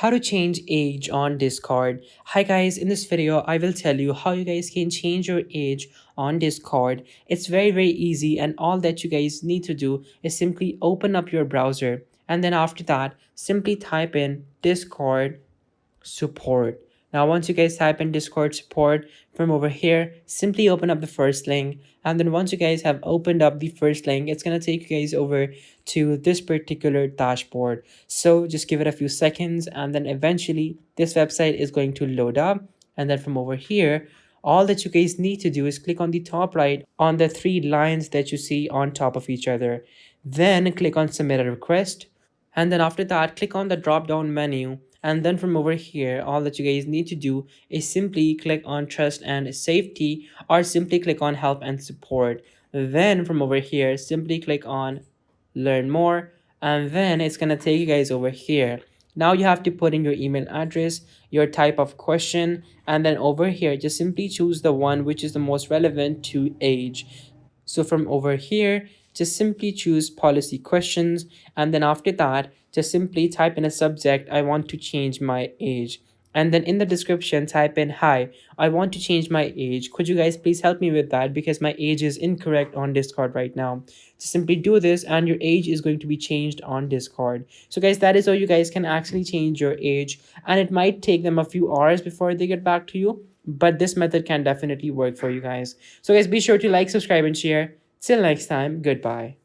How to change age on Discord. Hi guys, in this video I will tell you how you guys can change your age on Discord. It's very easy, and all that you guys need to do is simply open up your browser, and then after that simply type in Discord support. Now once you guys type in Discord support, from over here simply open up the first link, and then once you guys have opened up the first link, it's going to take you guys over to this particular dashboard. So just give it a few seconds, and then eventually this website is going to load up. And then from over here, all that you guys need to do is click on the top right on the three lines that you see on top of each other. Then click on submit a request, and then after that click on the drop down menu, and then from over here all that you guys need to do is simply click on trust and safety, or simply click on help and support. Then from over here simply click on learn more, and then it's gonna take you guys over here. Now you have to put in your email address, your type of question, and then over here just simply choose the one which is the most relevant to age. So from over here, just simply choose policy questions, and then after that, just simply type in a subject, I want to change my age. And then in the description, type in, hi, I want to change my age. Could you guys please help me with that, because my age is incorrect on Discord right now. Just simply do this and your age is going to be changed on Discord. So guys, that is how you guys can actually change your age, and it might take them a few hours before they get back to you, but this method can definitely work for you guys. So guys, be sure to like, subscribe, and share. Till next time, goodbye.